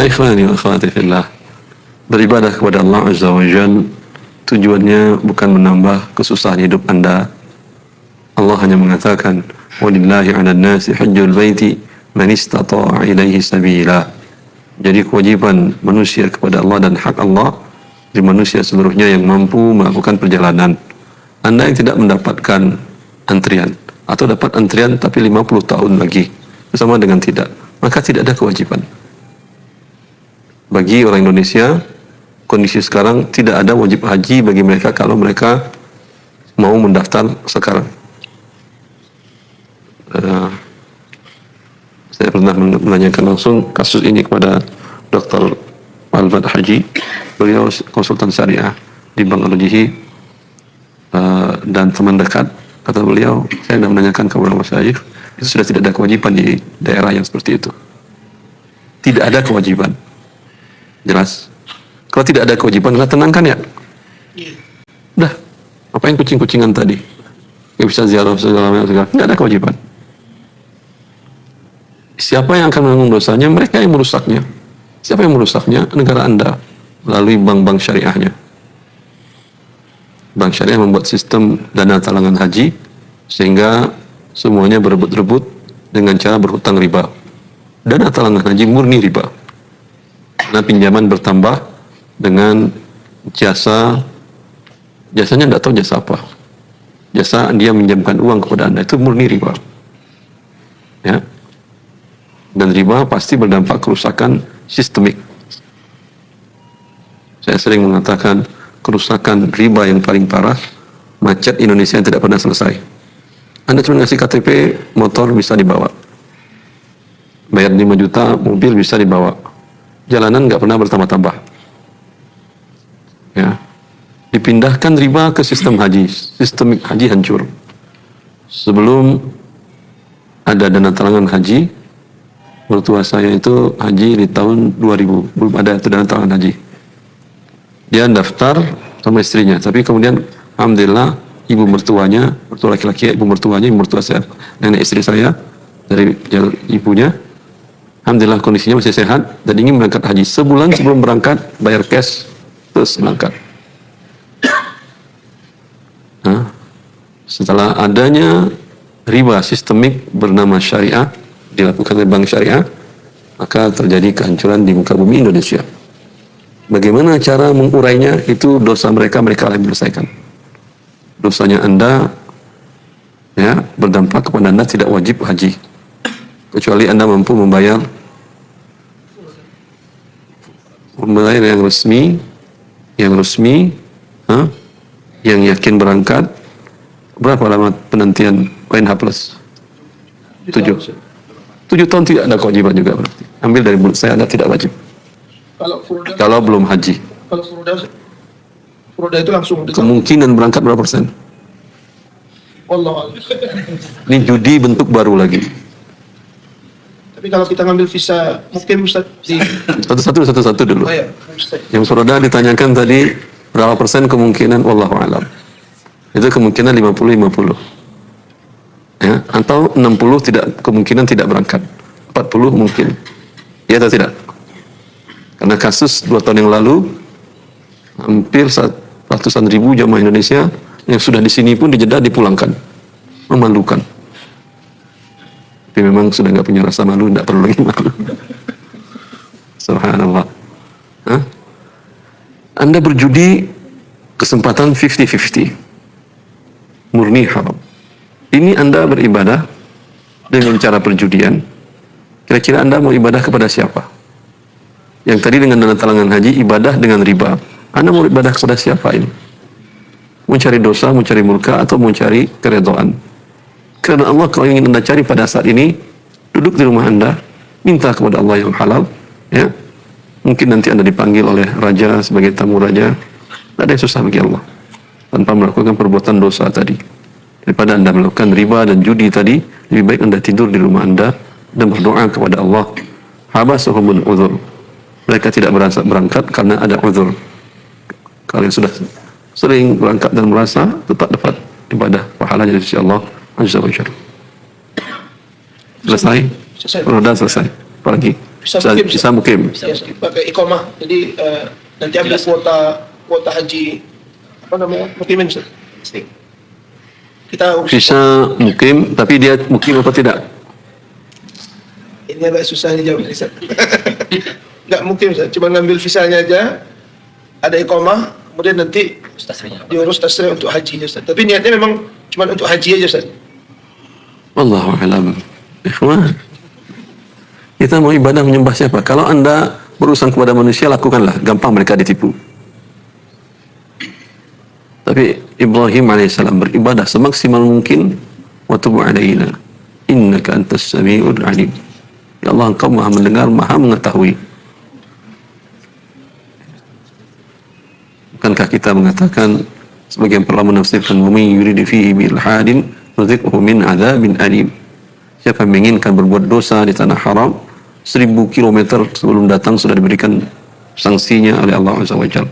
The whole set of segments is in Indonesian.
Ya ikhwani wa akhwati fillah, beribadah kepada Allah Azza wa Jalla tujuannya bukan menambah kesusahan hidup Anda. Allah hanya mengatakan, walillahi 'alan nasi hajjul baiti man istata'a ilaihi sabila. Jadi kewajiban manusia kepada Allah dan hak Allah di manusia seluruhnya yang mampu melakukan perjalanan. Anda yang tidak mendapatkan antrian atau dapat antrian tapi 50 tahun lagi, sama dengan tidak, maka tidak ada kewajiban. Bagi orang Indonesia, kondisi sekarang tidak ada wajib haji bagi mereka kalau mereka mau mendaftar sekarang. Saya pernah menanyakan langsung kasus ini kepada Dr. Albad Haji, beliau konsultan syariah di Bank Al-Jihi dan teman dekat. Kata beliau, saya sudah menanyakan kepada masyayikh, itu sudah tidak ada kewajiban di daerah yang seperti itu. Tidak ada kewajiban. Jelas? Kalau tidak ada kewajiban, kita tenangkan ya. Udah, apain kucing-kucingan tadi? Nggak bisa ziarah segala. Nggak ada kewajiban. Siapa yang akan menanggung dosanya? Mereka yang merusaknya. Siapa yang merusaknya? Negara Anda melalui bank-bank syariahnya. Bank syariah membuat sistem dana talangan haji sehingga semuanya berebut-rebut dengan cara berhutang riba. Dana talangan haji murni riba. Karena pinjaman bertambah dengan jasanya tidak tahu jasa apa. Jasa dia minjamkan uang kepada Anda itu murni riba. Ya. Dan riba pasti berdampak kerusakan sistemik. Saya sering mengatakan kerusakan riba yang paling parah, macet Indonesia yang tidak pernah selesai. Anda cuma ngasih KTP, motor bisa dibawa. Bayar 5 juta, mobil bisa dibawa. Jalanan nggak pernah bertambah-tambah. Ya. Dipindahkan riba ke sistem haji, sistemik haji hancur. Sebelum ada dana talangan haji, mertua saya itu haji di tahun 2000, belum ada itu dana talangan haji. Dia daftar sama istrinya, tapi kemudian alhamdulillah ibu mertuanya, mertua laki-laki, ibu mertua saya, nenek istri saya dari ibunya, alhamdulillah kondisinya masih sehat dan ingin berangkat haji. Sebulan sebelum berangkat bayar cash terus berangkat. Nah, setelah adanya riba sistemik bernama syariah dilakukan oleh bank syariah, maka terjadi kehancuran di muka bumi Indonesia. Bagaimana cara mengurainya? Itu dosa mereka yang menyelesaikan. Dosanya Anda ya berdampak kepada Anda tidak wajib haji kecuali Anda mampu membayar yang resmi, yang yakin berangkat. Berapa lama penantian ONH plus? 7 tahun tidak ada kewajiban juga berarti. Ambil dari mulut saya, Anda tidak wajib. Kalau belum haji. Kalau furoda itu langsung. Kemungkinan berangkat berapa persen? Allah. Ini judi bentuk baru lagi. Tapi kalau kita ngambil visa, mungkin Ustaz di Satu-satu dulu. Oh, ya. Yang furoda ditanyakan tadi berapa persen kemungkinan? Wallahu a'lam. Itu kemungkinan 50-50. Ya, atau 60 kemungkinan tidak berangkat. 40 mungkin. Ya atau tidak? Karena kasus 2 tahun yang lalu hampir ratusan ribu jamaah Indonesia yang sudah di sini pun di Jeddah dipulangkan. Memalukan. Tapi memang sudah nggak punya rasa malu, nggak perlu lagi malu. Subhanallah. Hah? Anda berjudi kesempatan 50-50. Murni haram. Ini Anda beribadah dengan cara perjudian. Kira-kira Anda mau ibadah kepada siapa? Yang tadi dengan dana talangan haji, ibadah dengan riba. Anda mau ibadah kepada siapa ini? Mau cari dosa, mau cari murka, atau mau cari keridhaan? Karena Allah kalau ingin Anda cari pada saat ini, duduk di rumah Anda, minta kepada Allah yang halal. Ya, mungkin nanti Anda dipanggil oleh raja sebagai tamu raja. Tidak ada yang susah bagi Allah. Tanpa melakukan perbuatan dosa tadi. Daripada Anda melakukan riba dan judi tadi, lebih baik Anda tidur di rumah Anda dan berdoa kepada Allah. Habasuhumul uzur. Mereka tidak berangkat karena ada uzur. Kalau yang sudah sering berangkat dan merasa tetap dapat ibadah pahalanya dari sisi Allah Azza wa Jalla. Selesai? Roda selesai. Apalagi? Visa mukim. Visa mukim. Yes, pakai iqamah. Jadi nanti ambil kuota haji apa namanya? Mukimin Ustaz. Kita Visa mukim, tapi dia mukim apa tidak? ini agak susah dijawab Ustaz. Enggak mungkin Ustaz, cuma ngambil visanya aja, ada iqamah, kemudian nanti diurus tasrih untuk haji Ustaz. Tapi niatnya memang cuma untuk haji aja Ustaz. Wallahu a'lam. Ikhwan, kita mau ibadah menyembah siapa? Kalau Anda berurusan kepada manusia, lakukanlah. Gampang mereka ditipu. Tapi Ibrahim alaihissalam beribadah semaksimal mungkin. Wa tub alaina innaka antas samiul alim. Ya Allah, Engkau Maha mendengar, Maha mengetahui. Bukankah kita mengatakan sebagian para menafsirkan wa may yurid fihi bil hadin nuziquhu min adzabin alim. Siapa yang menginginkan berbuat dosa di tanah haram 1000 kilometer sebelum datang sudah diberikan sanksinya oleh Allah Azza wa Jalla.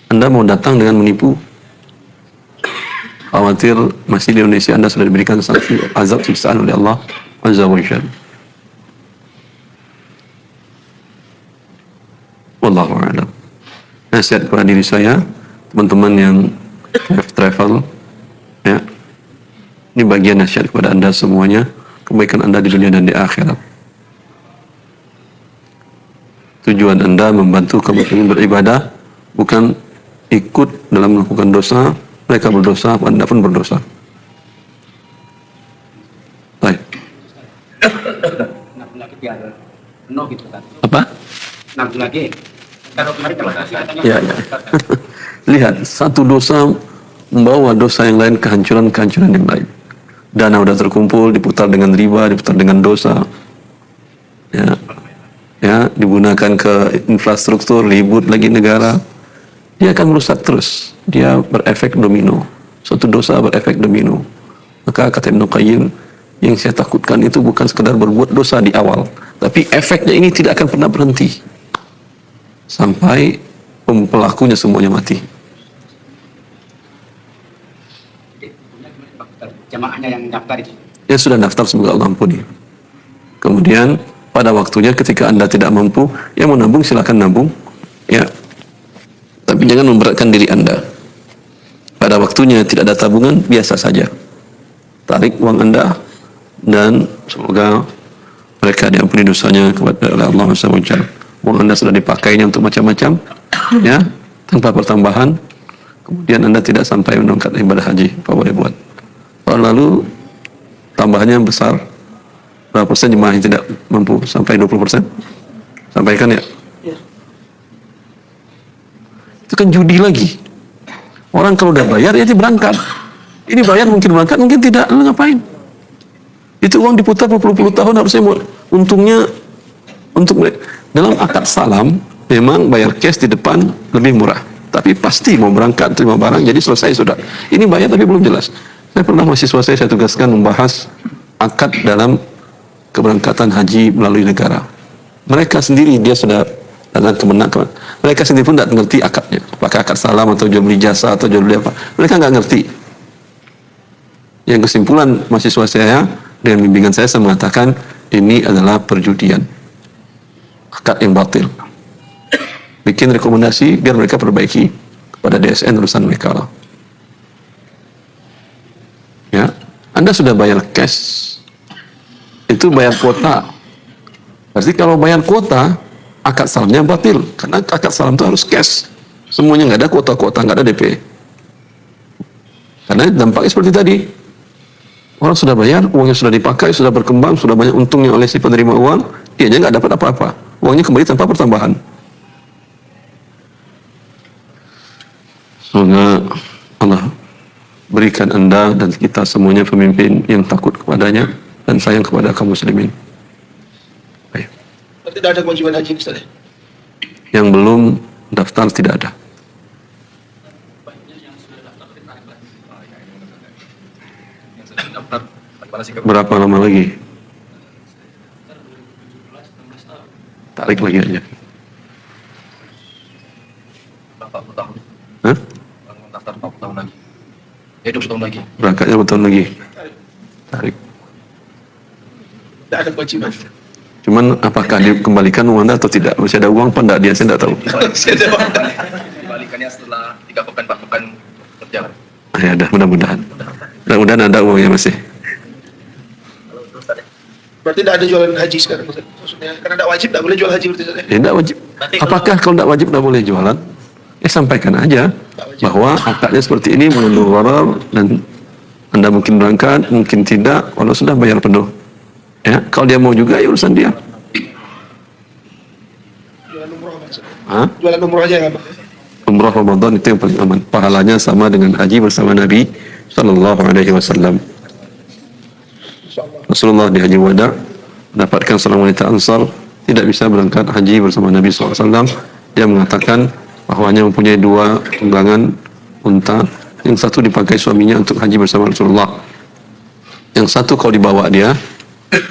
Anda mau datang dengan menipu, khawatir masih di Indonesia Anda sudah diberikan sanksi azab siksaan oleh Allah Azza wa Jalla. Wallahu a'lam. Nasihat kepada diri saya, teman-teman yang travel, ya, ini bagian nasihat kepada Anda semuanya, kebaikan Anda di dunia dan di akhirat. Tujuan Anda membantu kaum muslimin beribadah, bukan ikut dalam melakukan dosa. Mereka berdosa, Anda pun berdosa. Baik. Apa? Lagi. Kalau kemarin Ya. Lihat, satu dosa membawa dosa yang lain, kehancuran yang lain. Dana udah terkumpul, diputar dengan riba, diputar dengan dosa. Ya, digunakan ke infrastruktur, ribut lagi negara. Dia akan merusak terus. Dia berefek domino. Suatu dosa berefek domino. Maka kata Ibnu Qayyim, yang saya takutkan itu bukan sekadar berbuat dosa di awal, tapi efeknya ini tidak akan pernah berhenti sampai pelakunya semuanya mati. Jamaahnya yang daftar itu. Ya sudah daftar, semoga Allah ampuni. Kemudian pada waktunya ketika Anda tidak mampu, ya mau nabung silakan nabung, ya. Tapi jangan memberatkan diri Anda. Pada waktunya tidak ada tabungan, biasa saja. Tarik uang Anda dan semoga mereka diampuni dosanya kepada Allah Subhanahu wa taala. Uang Anda sudah dipakainya untuk macam-macam, ya, tanpa pertambahan. Kemudian Anda tidak sampai menunaikan ibadah haji, apa boleh buat? Lalu tambahannya besar. Berapa persen jemaah yang tidak mampu? Sampai 20%? Sampaikan ya? Itu kan judi lagi. Orang kalau udah bayar, ya dia berangkat. Ini bayar mungkin berangkat, mungkin tidak. Lalu ngapain? Itu uang diputar berpuluh-puluh tahun, harusnya untungnya untuk dalam akad salam memang bayar cash di depan lebih murah. Tapi pasti mau berangkat terima barang, jadi selesai sudah. Ini bayar tapi belum jelas. Saya pernah mahasiswa saya tugaskan membahas akad dalam keberangkatan haji melalui negara. Mereka sendiri dia sudah datang kemenang. Mereka sendiri pun tidak mengerti akadnya. Apakah akad salam atau jual beli jasa atau jual beli apa? Mereka nggak ngerti. Yang kesimpulan mahasiswa saya dengan bimbingan saya mengatakan ini adalah perjudian, akad yang batil. Bikin rekomendasi biar mereka perbaiki kepada DSN urusan mereka. Ya, Anda sudah bayar cash, itu bayar kuota. Berarti kalau bayar kuota, akad salamnya batil, karena akad salam itu harus cash. Semuanya nggak ada kuota-kuota, nggak ada DP. Karena dampaknya seperti tadi. Orang sudah bayar, uangnya sudah dipakai, sudah berkembang, sudah banyak untungnya oleh si penerima uang, dia nggak dapat apa-apa. Uangnya kembali tanpa pertambahan. Semoga Allah berikan Anda dan kita semuanya pemimpin yang takut kepadanya dan sayang kepada kaum muslimin. Baik. Tidak ada kewajiban haji Ustaz. Yang belum daftar tidak ada. Berapa lama lagi? Tarik lagi aja. Berapa tahun? Hah? Daftar 40 tahun lagi. Ya 20 tahun lagi. Berangkatnya berapa tahun lagi? Tarik. Tidak ada kewajiban. Cuman apakah dikembalikan uang Anda atau tidak? Masih ada uang apa enggak dia, saya tidak tahu. Dibalikannya setelah 3 pekan 4 pekan berjalan. Ya dah, mudah-mudahan. Mudah-mudahan ada uangnya masih. Berarti tidak ada jualan haji sekarang Ustaz? Maksudnya karena tidak wajib tidak boleh jual haji berarti Ustaz, ya? Ya, tidak wajib. Apakah kalau tidak wajib tidak boleh jualan? Ya sampaikan aja bahwa akadnya seperti ini mengandung gharar dan Anda mungkin berangkat, mungkin tidak, walau sudah bayar penuh. Ya, kalau dia mau juga ya urusan dia. Jualan umroh Ustaz. Hah? Jualan umroh aja nggak Pak? Umrah Ramadan itu yang paling aman. Pahalanya sama dengan haji bersama Nabi Sallallahu Alaihi Wasallam. Insyaallah. Rasulullah di haji wada mendapatkan seorang wanita Ansar tidak bisa berangkat haji bersama Nabi SAW. Dia mengatakan bahwa hanya mempunyai 2 tunggangan unta, yang satu dipakai suaminya untuk haji bersama Rasulullah, yang satu kalau dibawa dia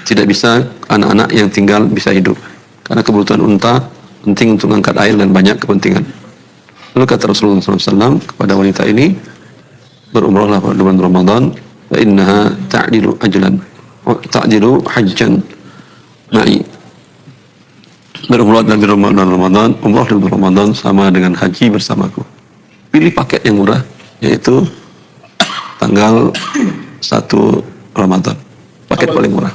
tidak bisa, anak-anak yang tinggal bisa hidup karena kebutuhan unta penting untuk mengangkat air dan banyak kepentingan. Lalu kata Rasulullah SAW kepada wanita ini, berumrahlah pada bulan Ramadan, fa innaha ta'dilu ajlan ta'dilu hajjan ma'i. Berumrah dalam bulan Ramadan, umrah dalam bulan Ramadan sama dengan haji bersamaku. Pilih paket yang murah, yaitu tanggal 1 Ramadan. Paket paling murah.